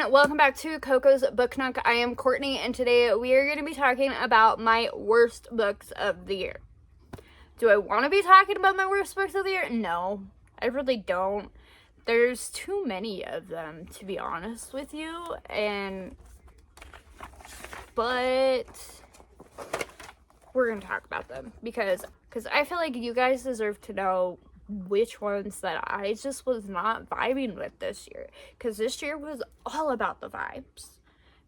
everyone, welcome back to Coco's Book Nook. I am Courtney, and today we are going to be talking about my worst books of the year. Do I want to be talking about my worst books of the year? No, I really don't. There's too many of them, to be honest with you, but we're going to talk about them because I feel like you guys deserve to know which ones that I just was not vibing with this year, because this year was all about the vibes,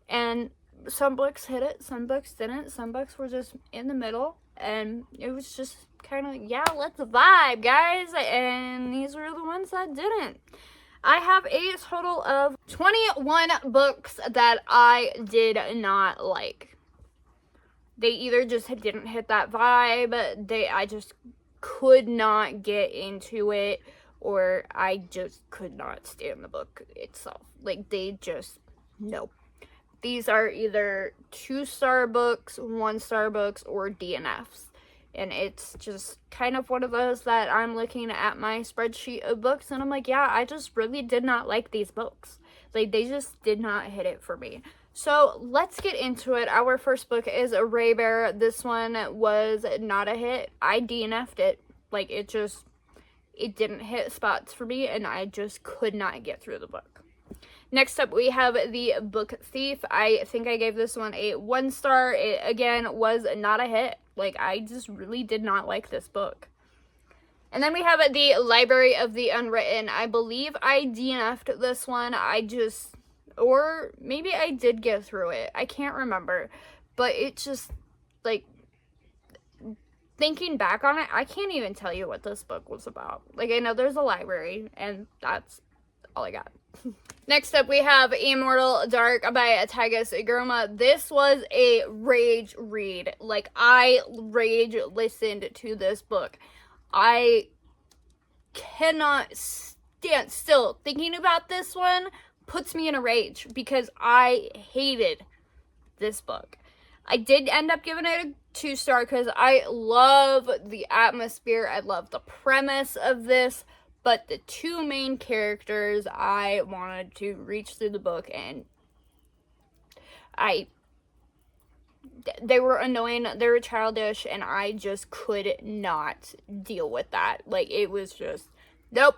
and some books hit it, some books didn't, some books were just in the middle, and it was just kind of, yeah, let's vibe, guys, and these were the ones that didn't. I have a total of 21 books that I did not like. They either just didn't hit that vibe, I just could not get into it, or I just could not stand the book itself. Like, they just, no. These are either 2-star books, 1-star books, or DNFs. And it's just kind of one of those that I'm looking at my spreadsheet of books, and I'm like, yeah, I just really did not like these books. Like, they just did not hit it for me. So let's get into it. Our first book is Ray Bear. This one was not a hit. I DNF'd it. Like, it didn't hit spots for me, and I just could not get through the book. Next up, we have The Book Thief. I think I gave this one a 1-star. It, again, was not a hit. Like, I just really did not like this book. And then we have The Library of the Unwritten. I believe I DNF'd this one. Or maybe I did get through it. I can't remember. But it just, like, thinking back on it, I can't even tell you what this book was about. Like, I know there's a library, and that's all I got. Next up, we have Immortal Dark by Taiga Seguruma. This was a rage read. Like, I rage listened to this book. I cannot stand still. Thinking about this one puts me in a rage because I hated this book. I did end up giving it a 2-star because I love the atmosphere. I love the premise of this. But the two main characters, I wanted to reach through the book, and they were annoying, they were childish, and I just could not deal with that. Like, it was just, nope,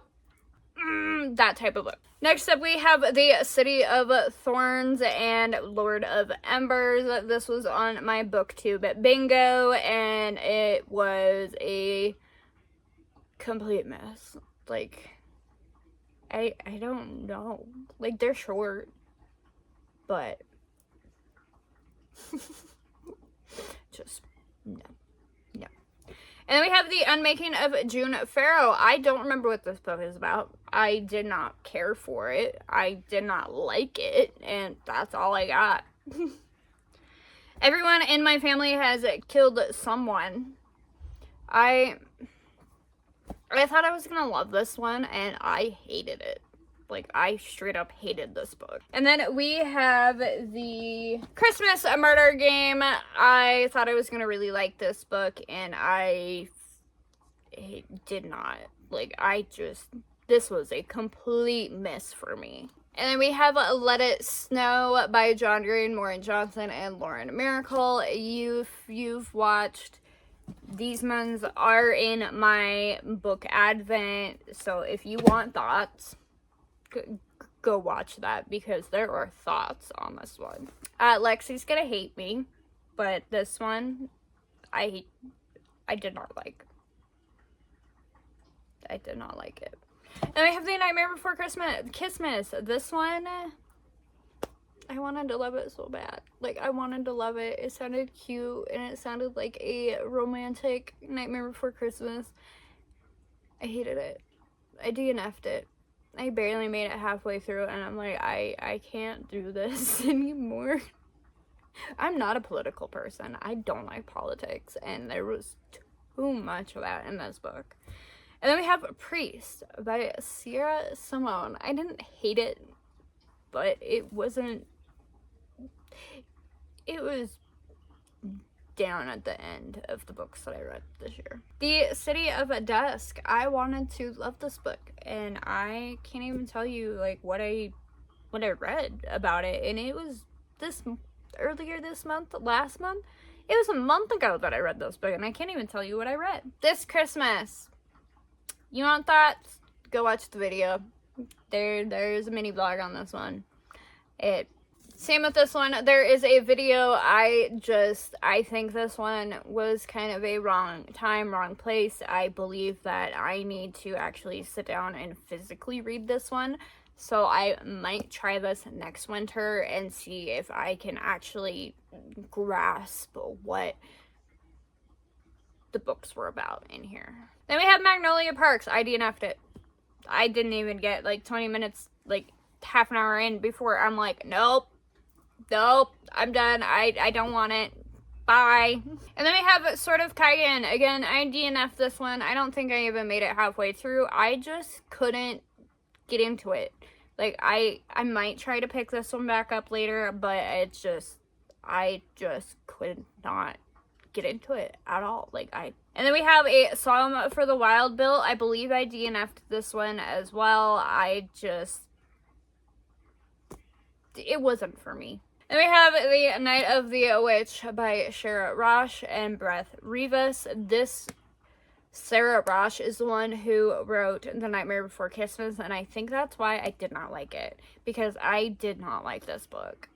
that type of book. Next up, we have The City of Thorns and Lord of Embers. This was on my BookTube bingo, and it was a complete mess. Like, I don't know. Like, they're short, but just, no. And then we have The Unmaking of June Farrow. I don't remember what this book is about. I did not care for it. I did not like it, and that's all I got. Everyone in my family has killed someone. I thought I was gonna love this one, and I hated it. Like, I straight up hated this book. And then we have The Christmas Murder Game. I thought I was gonna really like this book, and I did not. Like, this was a complete miss for me. And then we have Let It Snow by John Green, Maureen Johnson, and Lauren Miracle. You've watched, these ones are in my book advent, so if you want thoughts, go watch that, because there are thoughts on this one. Lexi's gonna hate me, but this one I did not like. I did not like it. And we have The Nightmare Before Christmas. This one, I wanted to love it so bad. Like, I wanted to love it. It sounded cute, and it sounded like a romantic Nightmare Before Christmas. I hated it. I DNF'd it. I barely made it halfway through, and I'm like, I can't do this anymore. I'm not a political person. I don't like politics, and there was too much of that in this book. And then we have Priest by Sierra Simone. I didn't hate it, but it was down at the end of the books that I read this year. The City of Dusk. I wanted to love this book, and I can't even tell you, like, what I when I read about it, and it was earlier this month, last month. It was a month ago that I read this book, and I can't even tell you what I read. This Christmas, you want thoughts? Go watch the video. There's a mini vlog on this one. Same with this one. There is a video. I think this one was kind of a wrong time, wrong place. I believe that I need to actually sit down and physically read this one. So I might try this next winter and see if I can actually grasp what the books were about in here. Then we have Magnolia Parks. I DNF'd it. I didn't even get like 20 minutes, like half an hour in before I'm like, nope, I'm done. I don't want it. Bye. And then we have Sword of Kagen. Again, I DNF'd this one. I don't think I even made it halfway through. I just couldn't get into it. Like, I might try to pick this one back up later, but I just could not get into it at all. And then we have a Song for the Wild Bill. I believe I DNF'd this one as well. It wasn't for me. Then we have The Night of the Witch by Shara Rosh and Brett Rivas. This Sarah Rosh is the one who wrote The Nightmare Before Christmas, and I think that's why I did not like it, because I did not like this book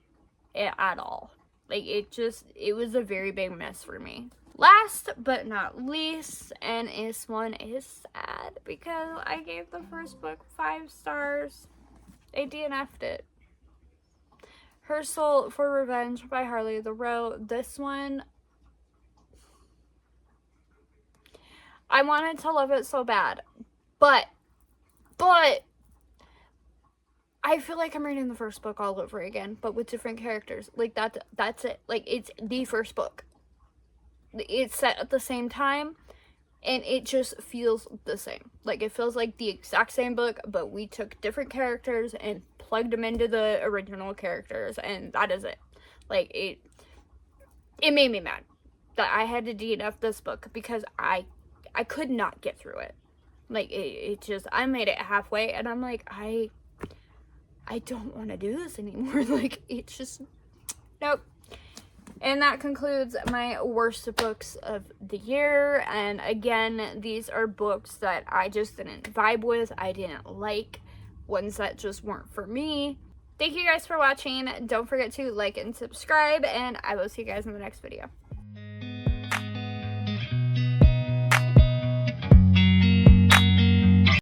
at all. Like, it was a very big miss for me. Last but not least, and this one is sad because I gave the first book 5 stars. I DNF'd it. Her Soul for Revenge by Harley the Roe. This one, I wanted to love it so bad, but I feel like I'm reading the first book all over again, but with different characters. Like, that's it. Like, it's the first book. It's set at the same time, and it just feels the same. Like, it feels like the exact same book, but we took different characters and plugged them into the original characters, and that is it. Like, it made me mad that I had to DNF this book because I could not get through it. Like, I made it halfway, and I'm like, I don't want to do this anymore. Like, it's just, nope. And that concludes my worst books of the year. And again, these are books that I just didn't vibe with. I didn't like. Ones that just weren't for me. Thank you guys for watching. Don't forget to like and subscribe, and I will see you guys in the next video.